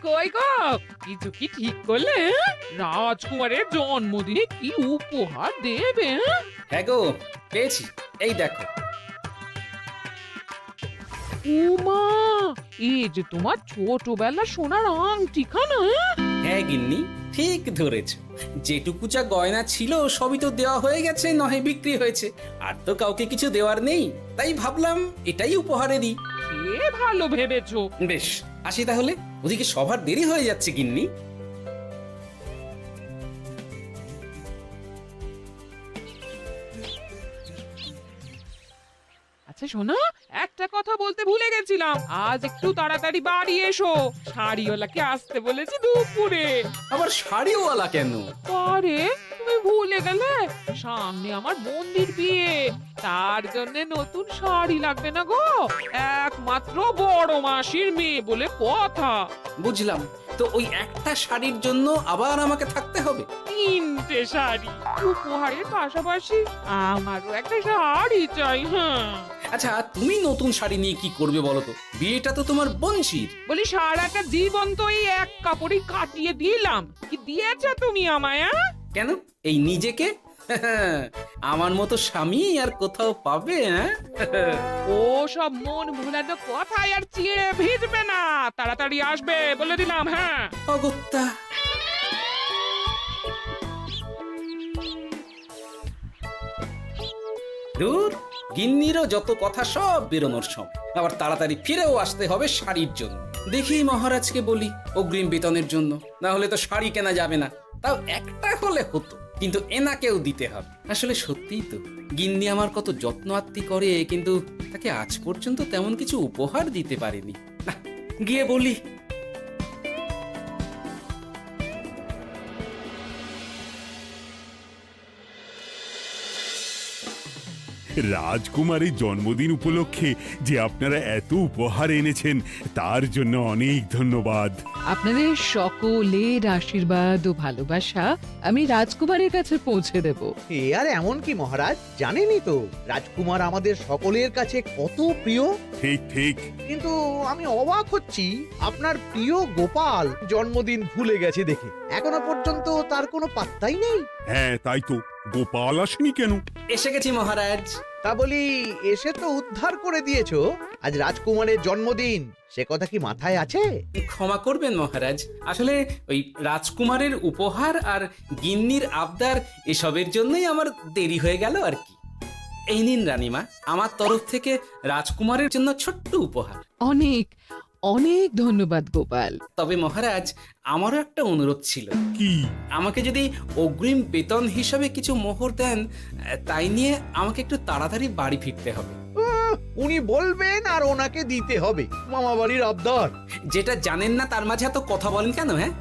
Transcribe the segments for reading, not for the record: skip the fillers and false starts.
কই গো, কিছু কি ঠিক করলে? রাজকুমারের জন্মদিনে কি উপহার দেবে? হ্যাঁ গো, পেয়েছি। এই দেখো। উমা, এই যে তোমার ছোটবেলা সোনার আংটিখানা। হ্যাঁ গিন্নি, ঠিক ধরেছ। যেটুকু যা গয়না ছিল সবই তো দেওয়া হয়ে গেছে, নহে বিক্রি হয়েছে। আর তো কাউকে কিছু দেওয়ার নেই, তাই ভাবলাম এটাই উপহারে দিই। সে ভালো ভেবেছো। বেশ, আসি তাহলে। ওদিকে সবার দেরি হয়ে যাচ্ছে গিন্নি। আচ্ছা শোনো, একটা কথা বলতে ভুলে গেছিলাম। আজ একটু তাড়াতাড়ি বাড়ি এসো, শাড়িওয়ালাকে আসতে বলেছি দুপুরে। আবার শাড়িওয়ালা কেন? আরে তুমি ভুলে গেলে, সামনে আমার মন্দির বিয়ে, তার জন্য নতুন শাড়ি লাগবে না গো। একমাত্র বড় মাসির মেয়ে বলে কথা। বুঝলাম। তো ওই একটা শাড়ির জন্য আবার আমাকে থাকতে হবে? 3টে শাড়ি উপহারের পাশাপাশি আমারও একটা শাড়ি চাই। হ্যাঁ আচ্ছা, তুমি নতুন শাড়ি নিয়ে কি করবে বলো তো? বিয়েটা তো তোমার বংশীর। বলি, সারাটা জীবন তো এই এক কাপড়ই কাটিয়ে দিলাম, কি দিয়েছ তুমি আমায়? কেন, এই নিজেকে আমার মতো স্বামী আর কোথাও পাবে? ও সব মন ভুলানো কথায় আর চিড়ে ভিজবে না, তাড়াতাড়ি আসবে বলে দিলাম। হ্যাঁ অগত্যা। দূর, গিন্নিরও যত কথা সব বেরোনোর সময়। আবার তাড়াতাড়ি ফিরেও আসতে হবে শাড়ির জন্য। দেখি মহারাজকে বলি অগ্রিম বেতনের জন্য, না হলে তো শাড়ি কেনা যাবে না। তাও একটা হলে হতো, কিন্তু এনাকেও দিতে হবে। আসলে সত্যিই তো, গিন্নি আমার কত যত্ন আত্তি করে, কিন্তু তাকে আজ পর্যন্ত তেমন কিছু উপহার দিতে পারেনি। না, গিয়ে বলি। রাজকুমারের জন্মদিন উপলক্ষে যে আপনারা এত উপহার এনেছেন তার জন্য অনেক ধন্যবাদ। আপনাদের সকলের আশীর্বাদ ও ভালোবাসা আমি রাজকুমারের কাছে পৌঁছে দেব। এ আর এমন কি মহারাজ, জানেনই তো রাজকুমার আমাদের সকলের কাছে কত প্রিয়। ঠিক ঠিক। কিন্তু আমি অবাক হচ্ছি আপনার প্রিয় গোপাল জন্মদিন ভুলে গেছে দেখে। এখনো পর্যন্ত তার কোনো পাত্তাই নেই। হ্যাঁ তাই তো, গোপাল আসেনি কেন? এসে গেছি মহারাজ। তা বলি, এসে তো উদ্ধার করে দিয়েছো। আজ রাজকুমারের জন্মদিন, সে কথা কি মাথায় আছে? ক্ষমা করবেন মহারাজ, আসলে ওই রাজকুমারের উপহার আর গিন্নির আবদার এসবের জন্যই আমার দেরি হয়ে গেল আর কি। এই নিন রানীমা, আমার তরফ থেকে রাজকুমারের জন্য ছোট্ট উপহার। অনেক অনেক ধন্যবাদ গোপাল। তবে মহারাজ, আমারও একটা অনুরোধ ছিল। কি? আমাকে যদি অগ্রিম বেতন হিসাবে কিছু মোহর দেন, তাই নিয়ে আমাকে একটু তাড়াতাড়ি বাড়ি ফিরতে হবে। উনি বলবেন আর ওনাকে দিতে হবে, মামা বাড়ির আবদার। যেটা জানেন না তার মাঝে এত কথা বলেন কেন? হ্যাঁ,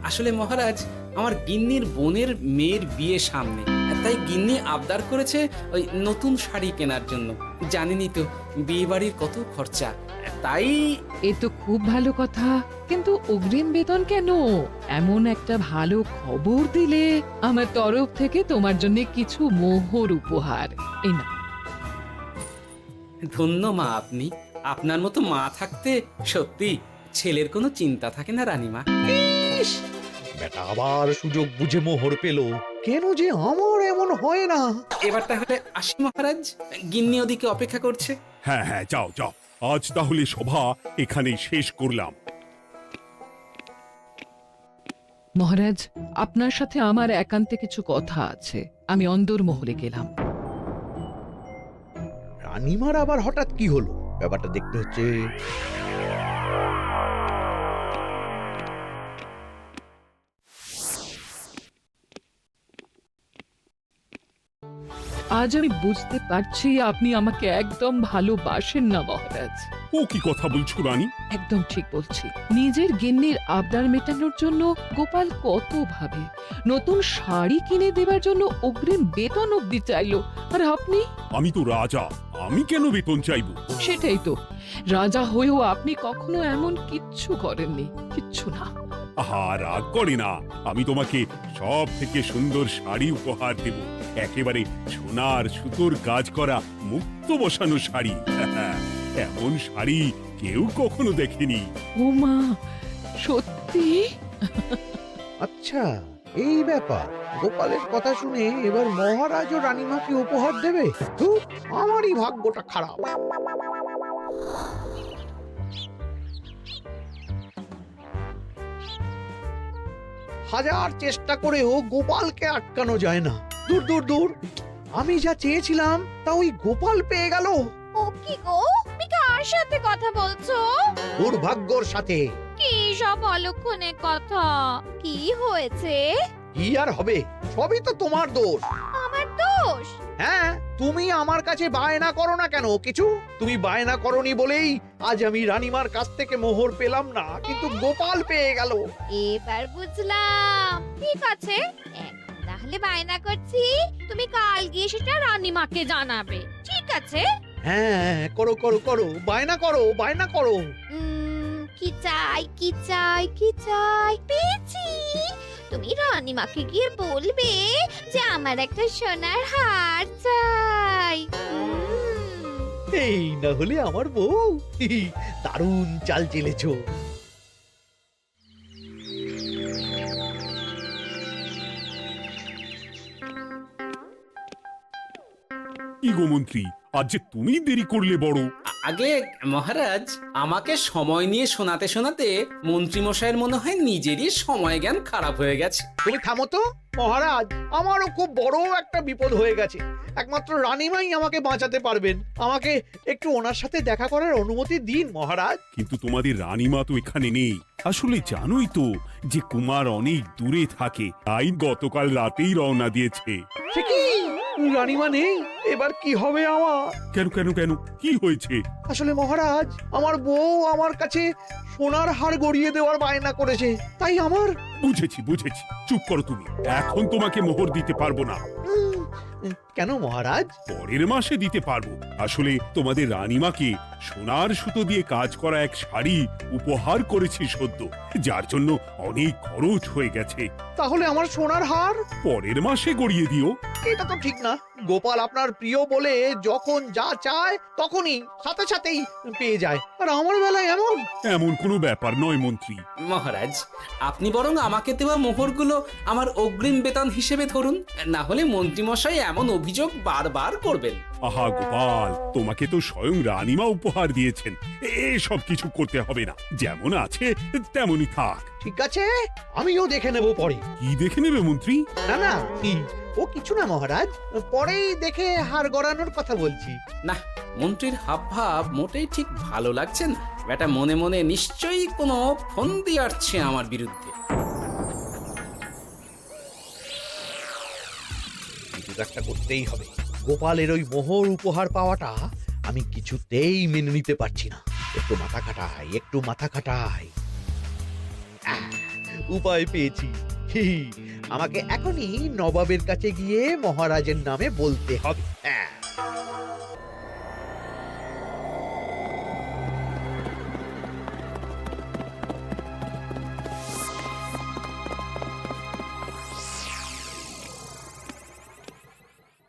আসলে মহারাজ, আমার গিন্নির বোনের মেয়ের বিয়ে সামনে, তাই গিন্নি আবদার করেছে ওই নতুন শাড়ি কেনার জন্য। জানেনই তো বিয়ে বাড়ির কত খরচা, তাই। এ তো খুব ভালো কথা, কিন্তু অগ্রিম বেতন কেন? এমন একটা ভালো খবর দিলে আমার তরফ থেকে তোমার জন্য কিছু মোহর উপহার। এই না, ধন্য মা আপনি। আপনার মতো মা থাকতে সত্যি ছেলের কোনো চিন্তা থাকে না রানীমা। ইস, বেটা আবার সুযোগ বুঝে মোহর পেল। কেন যে আমার এমন হয় না। এবার তাহলে আসি মহারাজ, গিন্নি ওদিকে অপেক্ষা করছে। হ্যাঁ হ্যাঁ, যাও যাও, আজ তাহলে সভা এখানেই শেষ করলাম। মহারাজ, আপনার সাথে আমার একান্তে কিছু কথা আছে। আমি অন্দরমহলে গেলাম। রানীমার আবার হঠাৎ কি হলো, ব্যাপারটা দেখতে হচ্ছে। আজ আমি বুঝতে পারছি আপনি আমাকে একদম ভালোবাসেন না মহারাজ। ও কি কথা বলছো রানী? একদম ঠিক বলছি। নিজের গিন্নির আবদার মেটানোর জন্য গোপাল কত ভাবে, নতুন শাড়ি কিনে দেবার জন্য অগ্রিম বেতন অব্দি চাইলো, আর আপনি? আমি তো রাজা, আমি কেন বেতন চাইবো? সেটাই তো, রাজা হয়েও আপনি কখনো এমন কিচ্ছু করেননি, কিচ্ছু না। আহা, রাগ করে না, আমি তোমাকে সব থেকে সুন্দর শাড়ি উপহার দেব। একেবারে সোনার সুতোর কাজ করা মুক্ত বসানো শাড়ি। এমন শাড়ি কেউ কখনো দেখেনি। ও মা, সত্যি? সত্যি? আচ্ছা, এই ব্যাপার। গোপালের কথা শুনে এবার মহারাজ ও রানীমাকে উপহার দেবে। ধুর, আমারই ভাগ্যটা খারাপ। হাজার চেষ্টা করেও গোপালকে আটকানো যায় না। দূর দূর দূর, আমি যা চেয়েছিলাম তা ওই গোপাল পেয়ে গেল। ও কি গো, তুমি কার সাথে কথা বলছো? দুর্ভাগ্যর সাথে। কি সব অলক্ষণের কথা? কি হয়েছে? কি আর হবে, সবই তো তোমার দোষ। আমার দোষ? হ্যাঁ, তুমি আমার কাছে বায়না করো না কেন কিছু? তুমি বায়না করনি বলেই আজ আমি রানীমার কাছ থেকে মোহর পেলাম না, কিন্তু গোপাল পেয়ে গেল। এবার বুঝলাম। ঠিক আছে, এখন তাহলে বায়না করছি, তুমি কাল গিয়ে সেটা রানীমাকে জানাবে। ঠিক আছে? হ্যাঁ, করো করো করো, বায়না করো, বায়না করো। কি চাই, কি চাই, কি চাই? পেয়েছি। তুমি রানীমাকে গিয়ে বলবে যে আমার একটা সোনার হার চাই। এই না হলে আমার বউ। দারুণ চাল চেলেছো। কি গো মন্ত্রী, আজ যে তুমি দেরি করলে বড়। আগে মহারাজ, আমাকে সময় নিয়ে শোনাতে শোনাতে মন্ত্রীমশাইয়ের মনে হয় নিজেরই সময় জ্ঞান খারাপ হয়ে গেছে। তুমি থামো তো মহারাজ, আমারও খুব বড় একটা বিপদ হয়ে গেছে। একমাত্র রানীমাই আমাকে বাঁচাতে পারবেন। আমাকে একটু ওনার সাথে দেখা করার অনুমতি দিন মহারাজ। কিন্তু তোমাদের রানীমা তো এখানে নেই। আসলে জানোই তো যে কুমার অনেক দূরে থাকে, তাই গতকাল রাতেই রওনা দিয়েছে। সে কি, রানীমা নেই? এবার কি হবে আমার? কেন কেন কেন, কি হয়েছে? আসলে মহারাজ, আমার বউ আমার কাছে সোনার হার গড়িয়ে দেওয়ার বায়না করেছে, তাই আমার। বুঝেছি বুঝেছি, চুপ করো তুমি। এখন তোমাকে মোহর দিতে পারবো না। কেন মহারাজ? পরের মাসে দিতে পারবো। আসলে তোমাদের রানীমাকে সোনার সুতো দিয়ে কাজ করা এক শাড়ি উপহার করেছি সদ্য, যার জন্য অনেক খরচ হয়ে গেছে। তাহলে আমার সোনার হার পরের মাসে গড়িয়ে দিও। এটা তো ঠিক না। গোপাল আপনার প্রিয় বলে যখন যা চায় তখনই সাথে সাথেই পেয়ে যায়, আর আমার বেলায় এমন। এমন কোনো ব্যাপার নয় মন্ত্রী। মহারাজ, আপনি বরং আমাকে দেওয়া মোহরগুলো আমার অগ্রিম বেতন হিসেবে ধরুন, না হলে মন্ত্রীমশাই এমন অভিযোগ বারবার করবেন। আহা গোপাল, তোমাকে তো স্বয়ং রানীমা উপহার দিয়েছেন, এসব কিছু করতে হবে না। যেমন আছে তেমনই থাক। ঠিক আছে, আমিও দেখে নেব পরে। কি দেখে নেবে মন্ত্রী? না না, ও কিছু না মহারাজ, পরেই দেখে হার গড়ানোর কথা বলছি। না, মন্ত্রীর হাবভাব মোটেই ঠিক ভালো লাগছে না। বেটা মনে মনে নিশ্চয়ই কোনো ফন্দি আটছে আমার বিরুদ্ধে। কিছু একটা করতেই হবে। গোপালের ওই মোহর উপহার পাওয়াটা আমি কিছুতেই মেনে নিতে পারছি না। একটু মাথা খাটাই, একটু মাথা খাটাই। উপায় পেয়েছি। আমাকে এখনই নবাবের কাছে গিয়ে মহারাজের নামে বলতে হবে।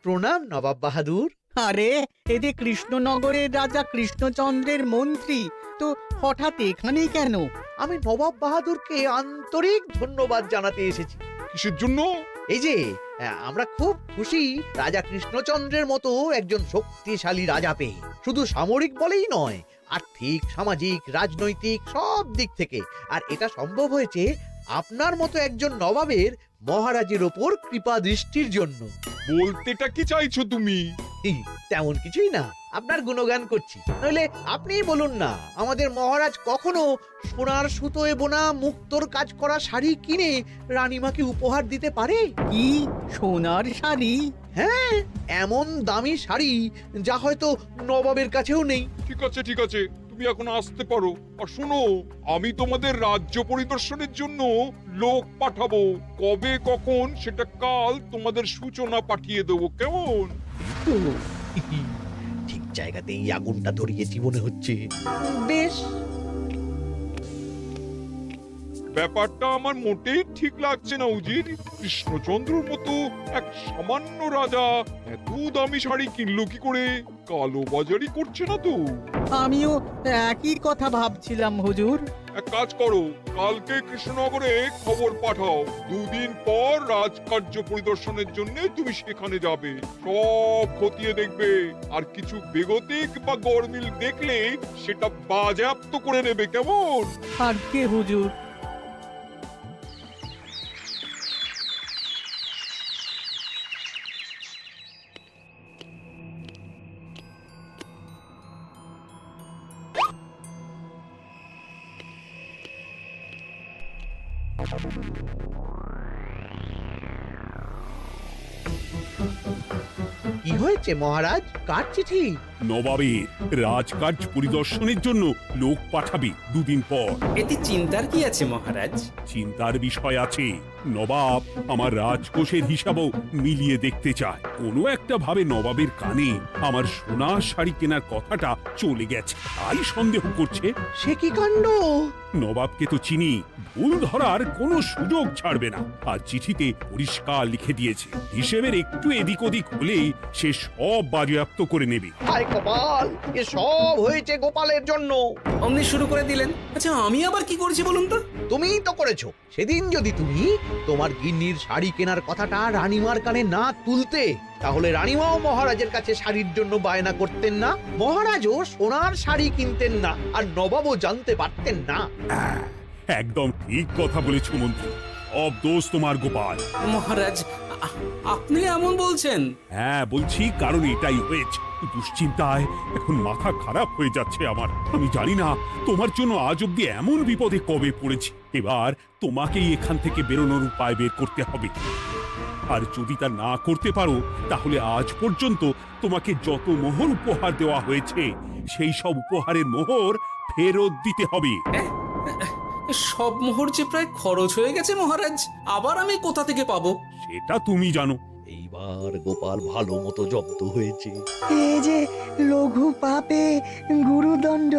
প্রণাম নবাব বাহাদুর। আরে এ যে কৃষ্ণনগরের রাজা কৃষ্ণচন্দ্রের মন্ত্রী, তো হঠাৎ এখানেই কেন? আমি নবাব বাহাদুরকে আন্তরিক ধন্যবাদ জানাতে এসেছি। কিসের জন্য? এই যে আমরা খুব খুশি রাজা কৃষ্ণচন্দ্রের মতো একজন শক্তিশালী রাজা পেয়ে। শুধু সামরিক বলেই নয়, আর্থিক, সামাজিক, রাজনৈতিক সব দিক থেকে। আর এটা সম্ভব হয়েছে আপনার মতো একজন নবাবের মহারাজের ওপর কৃপা দৃষ্টির জন্য। বলতেটা কি চাইছো তুমি? তেমন কিছুই না, আপনার গুণগান করছি। নইলে আপনিই বলুন না, আমাদের মহারাজ কখনো সোনার সুতোয় বোনা মুক্তোর কাজ করা শাড়ি কিনে রানীমাকে উপহার দিতে পারে? কি সোনার শাড়ি? হ্যাঁ, এমন দামি শাড়ি যা হয়তো নবাবের কাছেও নেই। ঠিক আছে ঠিক আছে, তুমি এখন আসতে পারো। আর শোনো, আমি তোমাদের রাজ্য পরিদর্শনের জন্য লোক পাঠাবো। কবে কখন সেটা কাল তোমাদের সূচনা পাঠিয়ে দেবো, কেমন? ঠিক জায়গাতেই আগুনটা ধরিয়েছি মনে হচ্ছে। বেশ। ব্যাপারটা আমার মোটেই ঠিক লাগছে না উজির। কৃষ্ণচন্দ্রর মতো এক সামান্য রাজা এত দামি শাড়ি কিনলো কি করে? কালো বাজারি করছে না তো? আমিও একই কথা ভাবছিলাম হুজুর। এক কাজ করো, কালকে কৃষ্ণনগরে খবর পাঠাও, 2 দিন পর রাজকার্য পরিদর্শনের জন্য তুমি সেখানে যাবে। সব খতিয়ে দেখবে, আর কিছু বেগতিক বা গরমিল দেখলে সেটা বাজেয়াপ্ত করে নেবে, কেমন? আর কে হুজুর? কি হয়েছে মহারাজ? কার চিঠি? নবাবের রাজকার্য পরিদর্শনের জন্য লোক পাঠাবে 2 দিন পর। এতে চিন্তার কি আছে মহারাজ? চিন্তার বিষয় আছে। নবাব আমার রাজকোষের হিসাবও মিলিয়ে দেখতে চায়। কোনো একটা ভাবে নবাবের কানে আমার সোনার শাড়ি কেনার কথাটা চলে গেছে, তাই সন্দেহ করছে। সে কি কাণ্ড! নবাবকে তো চিনি, ভুল ধরার কোনো সুযোগ ছাড়বে না। আর চিঠিতে পরিষ্কার লিখে দিয়েছে, হিসেবের একটু এদিক ওদিক হলেই সে সব বাজেয়াপ্ত করে নেবে। হায় কপাল! এ সব হয়েছে গোপালের জন্য। অমনি শুরু করে দিলেন। আচ্ছা, আমি আবার কি করেছি বলুন তো? তুমিই তো করেছো। সেদিন যদি তুমি তোমার গিন্নির শাড়ি কেনার কথাটা রানীমার কানে না তুলতে, তাহলে রানীমাও মহারাজের কাছে শাড়ির জন্য বায়না করতেন না, মহারাজও সোনার শাড়ি কিনতেন না, আর নবাবও জানতে পারতেন না। একদম ঠিক কথা বলেছ মন্ত্রী, সব দোষ তোমার গোপাল। মহারাজ, আপনি এমন বলছেন? হ্যাঁ বলছি, কারণ এটাই হয়েছে। দুশ্চিন্তায় এখন মাথা খারাপ হয়ে যাচ্ছে আমার। আমি জানি না তোমার জন্য আজ অব্দি এমন বিপদে কবে পড়েছি। এবার তোমাকেই এখান থেকে বেরোনোর উপায় বের করতে হবে। আর যদি তা না করতে পারো, তাহলে আজ পর্যন্ত তোমাকে যত মোহর উপহার দেওয়া হয়েছে, সেই সব উপহারের মোহর ফেরত দিতে হবে। সব মোহর যে প্রায় খরচ হয়ে গেছে মহারাজ, আবার আমি কোথা থেকে পাবো? সেটা তুমি জানো। এইবার গোপাল ভালো মতো জব্দ হয়েছে। এ যে লঘু পাপে গুরুদণ্ড।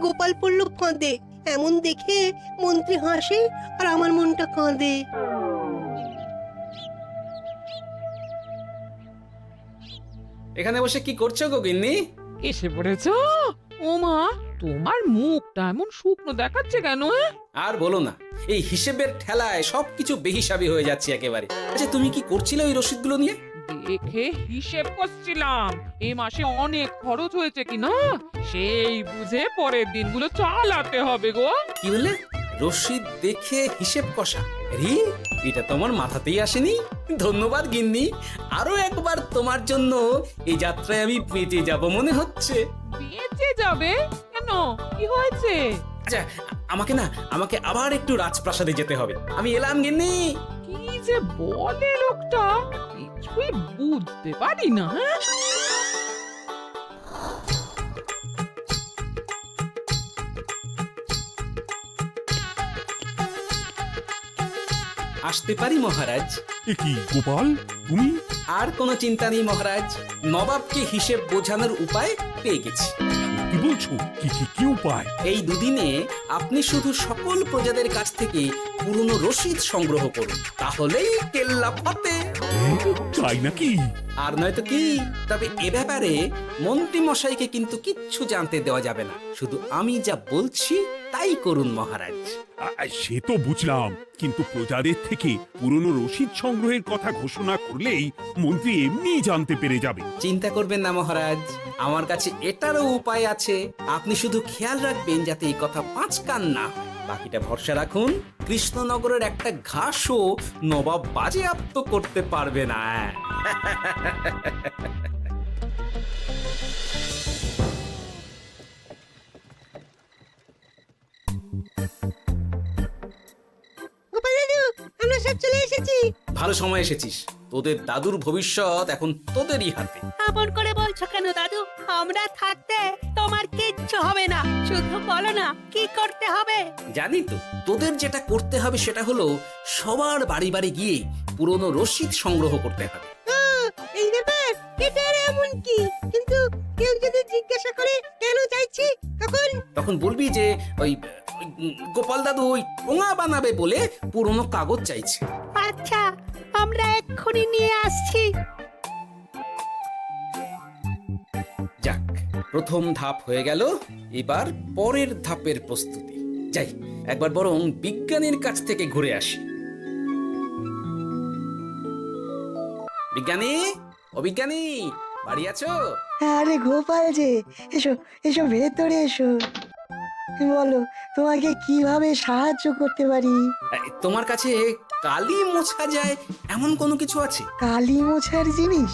গোপাল পড়ল ফাঁদে, এমন দেখে মন্ত্রী হাসে আর আমার মনটা কাঁদে। এখানে বসে কি করছো গো গিন্নি? এসে পড়েছ? ও মা, তোমার মুখটা এমন শুকনো দেখাচ্ছে কেন? আর বলো না, এই হিসেবের ঠেলায় সবকিছু বেহিসাবি হয়ে যাচ্ছে একেবারে। আচ্ছা, তুমি কি করছিলে ওই রসিদগুলো নিয়ে? দেখে হিসেব করছিলাম এ মাসে অনেক খরচ হয়েছে কিনা, সেই বুঝে পরের দিনগুলো চালাতে হবে গো। কি বললে? রসিদ দেখে হিসেব কষা? আরে, এটা তো আমার মাথাতেই আসেনি। ধন্যবাদ গিন্নি, আরো একবার তোমার জন্য এই যাত্রায় আমি বেঁচে যাব মনে হচ্ছে। বেঁচে যাবে কেন? কি হয়েছে? আচ্ছা, আমাকে আবার একটু রাজপ্রাসাদে যেতে হবে। আমি এলাম গিন্নি। কি যে বলে লোকটা, কিছুই বুঝতে পারি না। আসতে পারি মহারাজ? এ কি গোপাল, তুমি? আর কোনো চিন্তা নেই মহারাজ, নবাবকে হিসেব বোঝানোর উপায় পেয়ে গেছি। কি বলছো? কি কি কি উপায়? এই দুদিনে আপনি শুধু সকল প্রজাদের কাছ থেকে পুরনো রসিদ সংগ্রহ করুন, তাহলেই কেল্লা ফতে। তাই নাকি? আর নয়তো কি? তবে এ ব্যাপারে মন্ত্রী মশাইকে কিন্তু কিচ্ছু জানতে দেওয়া যাবে না। শুধু আমি যা বলছি তাই করুন মহারাজ। সে তো বুঝলাম, কিন্তু প্রজাদের থেকে পুরনো রসিদ সংগ্রহের কথা ঘোষণা করলেই মন্ত্রী এমনিই জানতে পেরে যাবে। চিন্তা করবেন না মহারাজ, আমার কাছে এটারও উপায় আছে। আপনি শুধু খেয়াল রাখবেন যাতে এই কথা 5 কান না হয়। বাকিটা ভরসা রাখুন, কৃষ্ণনগরের একটা ঘাসও নবাব বাজেয়াপ্ত করতে পারবে না। গোপাল দাদু, আমরা সব চলে এসেছি। ভালো সময় এসেছিস, তোদের দাদুর ভবিষ্যৎ এখন তোদেরই হাতে। আপন করে বলছো কেন দাদু? আমরা থাকতে তোমার কিচ্ছু হবে না, শুধু বলো না কি করতে হবে। জানি তো, তোদের যেটা করতে হবে সেটা হলো সবার বাড়ি বাড়ি গিয়ে পুরনো রসিদ সংগ্রহ করতে হবে। এই ব্যাপার, এটা এমন কি? কিন্তু কেউ যদি জিজ্ঞাসা করে কেন চাইছি, তখন বলবি যে ওই গোপাল দাদু ওই টোঙা বানাবে বলে পুরনো কাগজ চাইছে। আচ্ছা, আমরা এক্ষুনি নিয়ে আসছি। যাক, প্রথম ধাপ হয়ে গেল, এবার পরের ধাপের প্রস্তুতি। যাই একবার বরং বিজ্ঞানীর কাছ থেকে ঘুরে আসি। বিজ্ঞানী, ও বিজ্ঞানী, বাড়ি আছো? আরে গোপাল যে, এসো এসো ভেতরে এসো। বলো, তোমাকে কিভাবে সাহায্য করতে পারি? তোমার কাছে কালি মোছা যায় এমন কোনো কিছু আছে? কালি মোছার জিনিস?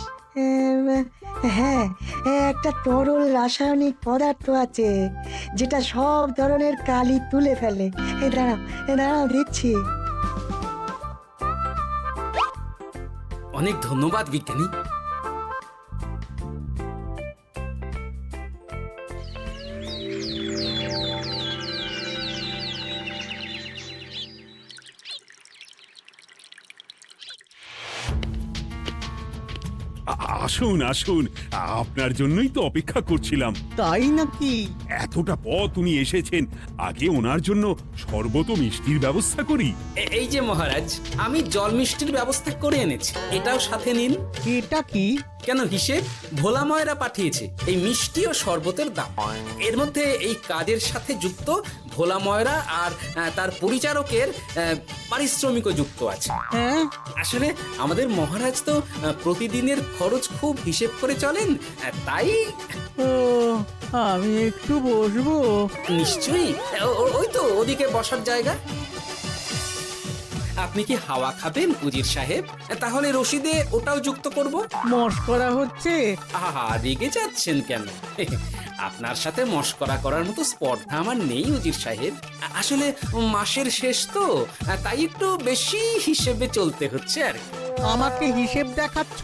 হ্যাঁ, একটা তরল রাসায়নিক পদার্থ আছে যেটা সব ধরনের কালি তুলে ফেলে। দাঁড়াও দিচ্ছি। অনেক ধন্যবাদ বিজ্ঞানী। আসুন আসুন, আপনার জন্যই তো অপেক্ষা করছিলাম। তাই নাকি? এতটা পথ উনি এসেছেন, আগে ওনার জন্য শরবত ও মিষ্টির ব্যবস্থা করি। এই যে মহারাজ, আমি জল মিষ্টির ব্যবস্থা করে এনেছি, এটাও সাথে নিন। এটা কি? কেন, হিসেব ভোলা ময়রা পাঠিয়েছে এই মিষ্টি ও শরবতের দাম। এর মধ্যে এই কাজের সাথে যুক্ত ভোলা ময়রা আর তার পরিচারকের পারিশ্রমিকও যুক্ত আছে। হ্যাঁ, আসলে আমাদের মহারাজ তো প্রতিদিনের খরচ খুব হিসেব করে চলেন, তাই। ও, আমি একটু বসবো? নিশ্চয়ই, ওই তো ওদিকে বসার জায়গা। আপনি কি হাওয়া খাবেন উজির সাহেব? তাহলে রশিদে ওটাও যুক্ত করব। মস্করা হচ্ছে? আহা, রেগে যাচ্ছেন কেন? আপনার সাথে মস্করা করার মতো স্পর্ধা আমার নেই উজির সাহেব। আসলে মাসের শেষ তো, তাই একটু বেশি হিসেবে চলতে হচ্ছে আর কি। আমাকে হিসেব দেখাচ্ছ?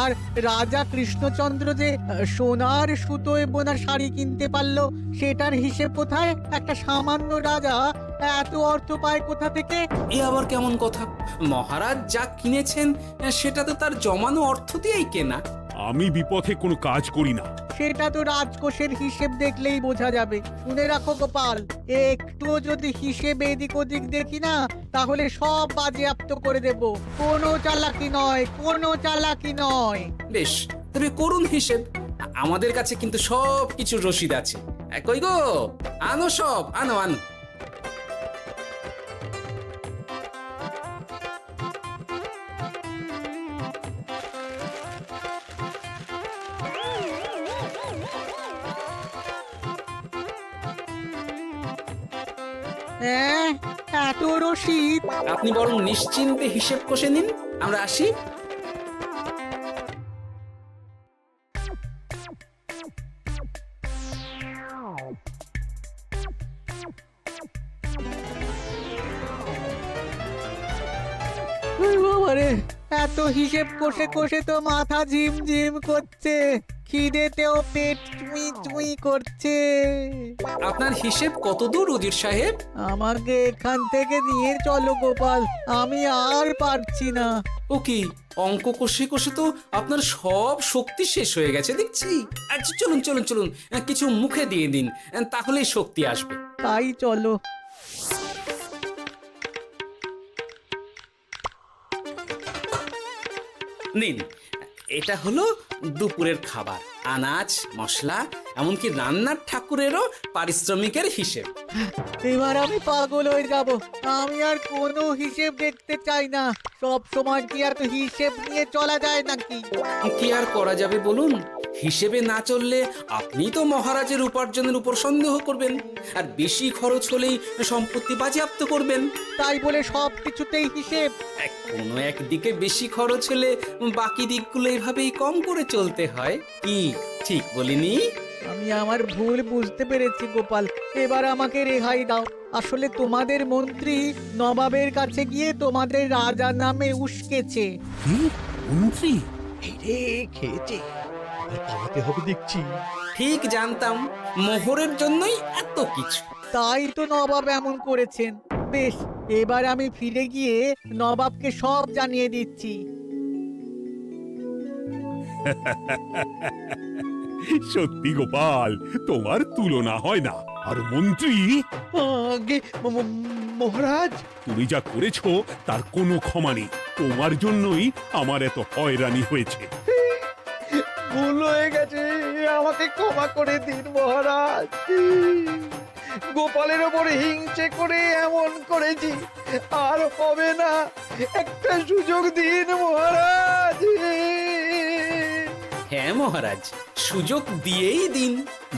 আর রাজা কৃষ্ণচন্দ্র যে সোনার সুতোয় বোনা শাড়ি কিনতে পারলো, সেটার হিসেব কোথায়? একটা সামান্য রাজা এত অর্থ পায় কোথা থেকে? এ আবার কেমন কথা? মহারাজ যা কিনেছেন সেটা তো তার জমানো অর্থ দিয়েই কেনা। আমি বিপথে কোনো কাজ করি না। সেটা তো রাজকোষের হিসেব দেখলেই বোঝা যাবে। শুনে রাখো গোপাল, একটুও যদি হিসেব এদিক ওদিক দেখি না, তাহলে সব বাজেয়াপ্ত করে দেব। কোনো চালাকি নয়, কোনো চালাকি নয়। বেশ, তবে করুন হিসেব। আমাদের কাছে কিন্তু সব কিছু রসিদ আছে। কই গো, আনো সব, আনো আনো। হ্যাঁ, এত রসিদ? আপনি বরং নিশ্চিন্তে হিসেব কষে নিন, আমরা আসি। বাবারে, এত হিসেব কষে কষে তো মাথা ঝিমঝিম করছে, খিদেতেও পেট চুই চুই করছে। আপনার হিসেব কত দূর উজির সাহেব? আমাকে এখান থেকে নিয়ে চলো গোপাল, আমি আর পারছি না। ও কি, অঙ্ক কষে কষে তো আপনার সব শক্তি শেষ হয়ে গেছে দেখছি। আচ্ছা চলুন চলুন চলুন, কিছু মুখে দিয়ে দিন, তাহলেই শক্তি আসবে। তাই চলো। নিন, এটা হলো দুপুরের খাবার, আনাজ মশলা এমনকি রান্নার ঠাকুরেরও পারিশ্রমিকের হিসেব। এবার আমি পাগল হয়ে যাব। আমি আর কোনো হিসেব দেখতে চাই না। সব সময় কি আর তো হিসেব নিয়ে চলা যায় নাকি? কি আর করা যাবে বলুন? হিসেবে না চললে আপনি তো মহারাজের উপার্জনের উপর সন্দেহ করবেন, আর বেশি খরচ হলেই সম্পত্তি বাজেয়াপ্ত করবেন। তাই বলে সব কিছুতেই হিসেব? কোনো একদিকে বেশি খরচ হলে বাকি দিকগুলো এভাবেই কম করে চলতে হয়। কি ঠিক বলিনি? আমি আমার ভুল বুঝতে পেরেছি গোপাল, এবার আমাকে রেহাই দাও। আসলে তোমাদের মন্ত্রী নবাবের কাছে গিয়ে তোমাদের রাজা নামে উস্কেছে। কি মন্ত্রী? এই রে, খেয়েছে, পালাতে হবে দেখছি। ঠিক জানতাম, মোহরের জন্যই এত কিছু। তাই তো নবাব এমন করেছেন। বেশ, এবার আমি ফিরে গিয়ে নবাবকে সব জানিয়ে দিচ্ছি। সত্যি গোপাল, তোমার তুলনা হয় না। আর মন্ত্রী, আগে মহারাজ, তুমি যা করেছো তার কোনো ক্ষমা নেই। তোমার জন্যই আমার এত হয়রানি হয়েছে। ভুল হয়ে গেছে, আমাকে ক্ষমা করে দিন মহারাজ। গোপালের ওপর হিংসে করে এমন করেছি, আর হবে না। একটা সুযোগ দিন মহারাজ। হ্যাঁ মহারাজ, সুযোগ দিয়েই দিন।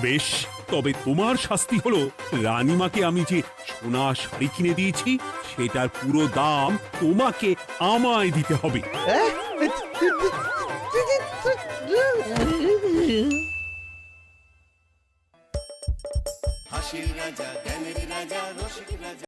বেশ, তবে তোমার শাস্তি হলো রানীমাকে আমি যে সোনা শাড়ি কিনে দিয়েছি সেটার পুরো দাম তোমাকে আমায় দিতে হবে। হ্যাঁ?